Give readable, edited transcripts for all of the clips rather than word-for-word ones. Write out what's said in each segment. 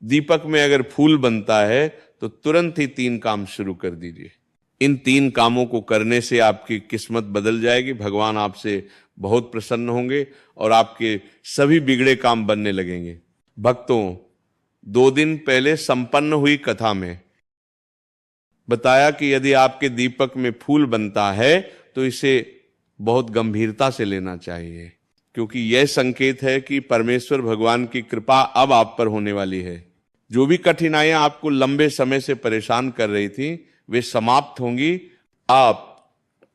दीपक में अगर फूल बनता है तो तुरंत ही 3 काम शुरू कर दीजिए। इन 3 कामों को करने से आपकी किस्मत बदल जाएगी, भगवान आपसे बहुत प्रसन्न होंगे और आपके सभी बिगड़े काम बनने लगेंगे। भक्तों, 2 दिन पहले संपन्न हुई कथा में बताया कि यदि आपके दीपक में फूल बनता है तो इसे बहुत गंभीरता से लेना चाहिए, क्योंकि यह संकेत है कि परमेश्वर भगवान की कृपा अब आप पर होने वाली है। जो भी कठिनाइयां आपको लंबे समय से परेशान कर रही थी वे समाप्त होंगी। आप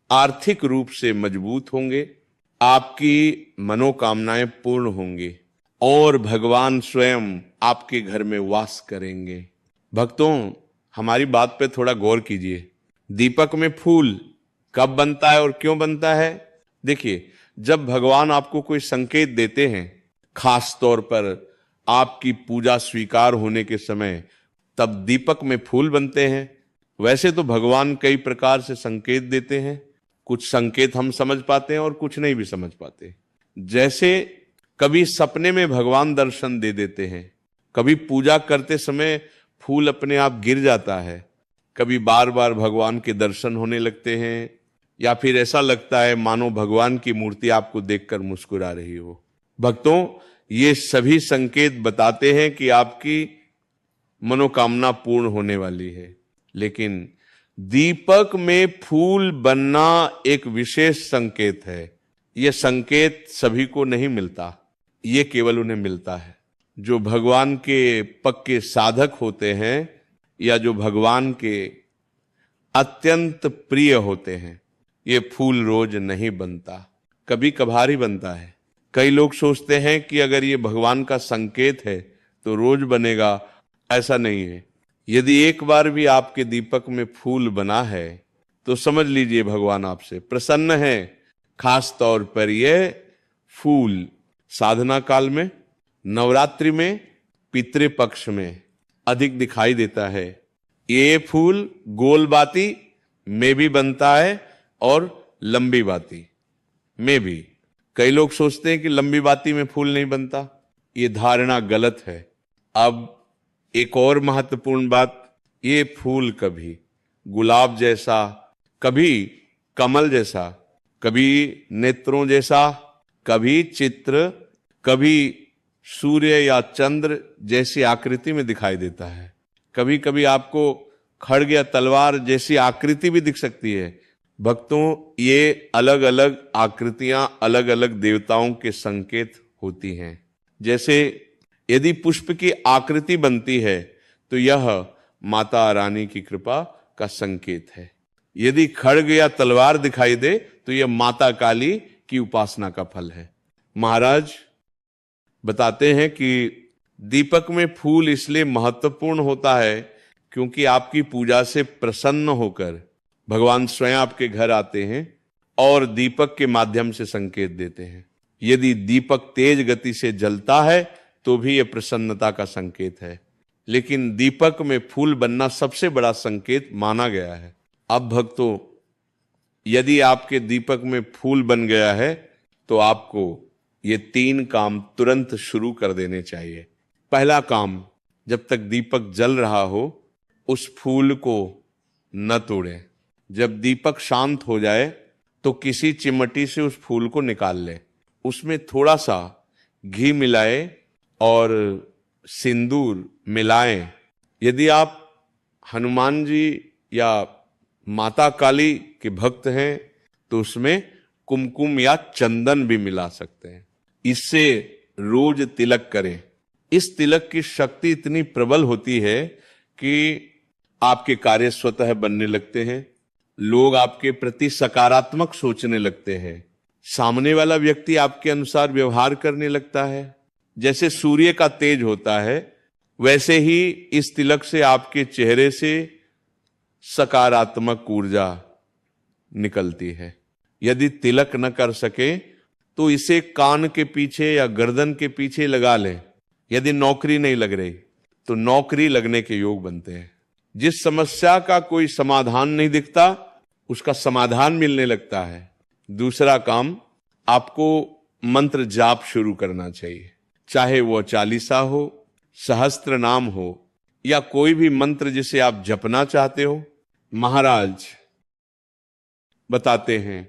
आर्थिक रूप से मजबूत होंगे, आपकी मनोकामनाएं पूर्ण होंगी और भगवान स्वयं आपके घर में वास करेंगे। भक्तों, हमारी बात पे थोड़ा गौर कीजिए। दीपक में फूल कब बनता है और क्यों बनता है? देखिए, जब भगवान आपको कोई संकेत देते हैं, खास तौर पर आपकी पूजा स्वीकार होने के समय, तब दीपक में फूल बनते हैं। वैसे तो भगवान कई प्रकार से संकेत देते हैं, कुछ संकेत हम समझ पाते हैं और कुछ नहीं भी समझ पाते। जैसे कभी सपने में भगवान दर्शन दे देते हैं, कभी पूजा करते समय फूल अपने आप गिर जाता है, कभी बार बार भगवान के दर्शन होने लगते हैं, या फिर ऐसा लगता है मानो भगवान की मूर्ति आपको देखकर मुस्कुरा रही हो। भक्तों, ये सभी संकेत बताते हैं कि आपकी मनोकामना पूर्ण होने वाली है। लेकिन दीपक में फूल बनना एक विशेष संकेत है। यह संकेत सभी को नहीं मिलता, ये केवल उन्हें मिलता है जो भगवान के पक्के साधक होते हैं या जो भगवान के अत्यंत प्रिय होते हैं। ये फूल रोज नहीं बनता, कभी कभार ही बनता है। कई लोग सोचते हैं कि अगर ये भगवान का संकेत है तो रोज बनेगा, ऐसा नहीं है। यदि एक बार भी आपके दीपक में फूल बना है तो समझ लीजिए भगवान आपसे प्रसन्न है। खास तौर पर यह फूल साधना काल में, नवरात्रि में, पितृपक्ष में अधिक दिखाई देता है। ये फूल गोल बाती में भी बनता है और लंबी बाती में भी। कई लोग सोचते हैं कि लंबी बाती में फूल नहीं बनता, ये धारणा गलत है। अब एक और महत्वपूर्ण बात, ये फूल कभी गुलाब जैसा, कभी कमल जैसा, कभी नेत्रों जैसा, कभी चित्र, कभी सूर्य या चंद्र जैसी आकृति में दिखाई देता है। कभी कभी आपको खड्ग या तलवार जैसी आकृति भी दिख सकती है। भक्तों, ये अलग अलग आकृतियां अलग अलग देवताओं के संकेत होती हैं। जैसे यदि पुष्प की आकृति बनती है तो यह माता रानी की कृपा का संकेत है। यदि खड्ग या तलवार दिखाई दे तो यह माता काली की उपासना का फल है। महाराज बताते हैं कि दीपक में फूल इसलिए महत्वपूर्ण होता है क्योंकि आपकी पूजा से प्रसन्न होकर भगवान स्वयं आपके घर आते हैं और दीपक के माध्यम से संकेत देते हैं। यदि दीपक तेज गति से जलता है तो भी यह प्रसन्नता का संकेत है, लेकिन दीपक में फूल बनना सबसे बड़ा संकेत माना गया है। अब भक्तों, यदि आपके दीपक में फूल बन गया है तो आपको ये 3 काम तुरंत शुरू कर देने चाहिए। पहला काम, जब तक दीपक जल रहा हो उस फूल को न तोड़ें। जब दीपक शांत हो जाए तो किसी चिमटी से उस फूल को निकाल लें, उसमें थोड़ा सा घी मिलाएं और सिंदूर मिलाएं। यदि आप हनुमान जी या माता काली के भक्त हैं तो उसमें कुमकुम या चंदन भी मिला सकते हैं। इससे रोज तिलक करें। इस तिलक की शक्ति इतनी प्रबल होती है कि आपके कार्य स्वतः बनने लगते हैं, लोग आपके प्रति सकारात्मक सोचने लगते हैं, सामने वाला व्यक्ति आपके अनुसार व्यवहार करने लगता है। जैसे सूर्य का तेज होता है वैसे ही इस तिलक से आपके चेहरे से सकारात्मक ऊर्जा निकलती है। यदि तिलक न कर सके तो इसे कान के पीछे या गर्दन के पीछे लगा लें। यदि नौकरी नहीं लग रही तो नौकरी लगने के योग बनते हैं। जिस समस्या का कोई समाधान नहीं दिखता उसका समाधान मिलने लगता है। दूसरा काम, आपको मंत्र जाप शुरू करना चाहिए, चाहे वो चालीसा हो, सहस्त्र नाम हो या कोई भी मंत्र जिसे आप जपना चाहते हो, महाराज बताते हैं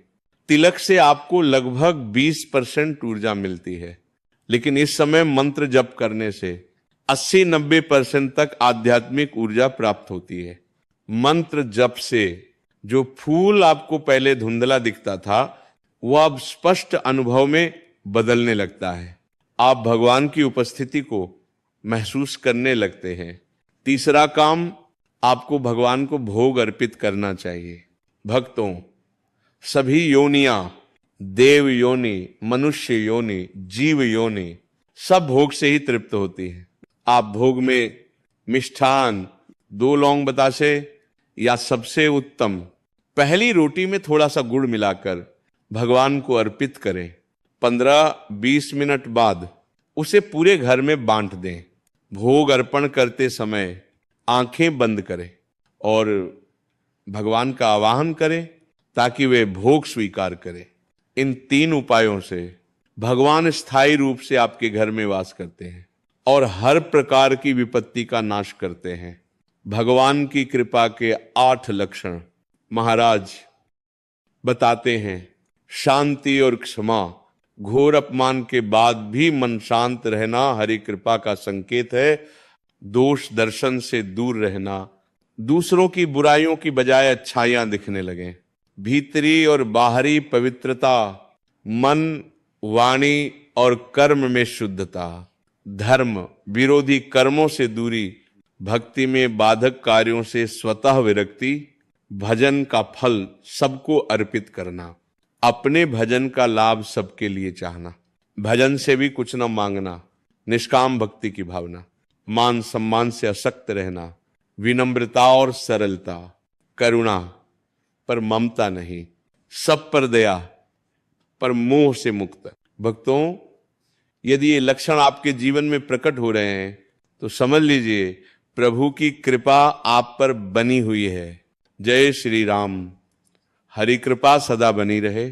तिलक से आपको लगभग 20% ऊर्जा मिलती है, लेकिन इस समय मंत्र जप करने से 80-90% तक आध्यात्मिक ऊर्जा प्राप्त होती है। मंत्र जप से जो फूल आपको पहले धुंधला दिखता था वह अब स्पष्ट अनुभव में बदलने लगता है। आप भगवान की उपस्थिति को महसूस करने लगते हैं। तीसरा काम, आपको भगवान को भोग अर्पित करना चाहिए। भक्तों, सभी योनियां, देव योनि, मनुष्य योनि, जीव योनि, सब भोग से ही तृप्त होती है। आप भोग में मिष्ठान, 2 लौंग बतासे या सबसे उत्तम पहली रोटी में थोड़ा सा गुड़ मिलाकर भगवान को अर्पित करें। 15-20 मिनट बाद उसे पूरे घर में बांट दें। भोग अर्पण करते समय आंखें बंद करें और भगवान का आवाहन करें ताकि वे भोग स्वीकार करें। इन 3 उपायों से भगवान स्थायी रूप से आपके घर में वास करते हैं और हर प्रकार की विपत्ति का नाश करते हैं। भगवान की कृपा के 8 लक्षण महाराज बताते हैं। शांति और क्षमा, घोर अपमान के बाद भी मन शांत रहना हरि कृपा का संकेत है। दोष दर्शन से दूर रहना, दूसरों की बुराइयों की बजाय अच्छाइयां दिखने लगें। भीतरी और बाहरी पवित्रता, मन, वाणी और कर्म में शुद्धता, धर्म विरोधी कर्मों से दूरी, भक्ति में बाधक कार्यों से स्वतः विरक्ति, भजन का फल सबको अर्पित करना, अपने भजन का लाभ सबके लिए चाहना, भजन से भी कुछ न मांगना, निष्काम भक्ति की भावना, मान सम्मान से असक्त रहना, विनम्रता और सरलता, करुणा पर ममता नहीं, सब पर दया पर मोह से मुक्त। भक्तों, यदि ये लक्षण आपके जीवन में प्रकट हो रहे हैं तो समझ लीजिए प्रभु की कृपा आप पर बनी हुई है। जय श्री राम। हरि कृपा सदा बनी रहे।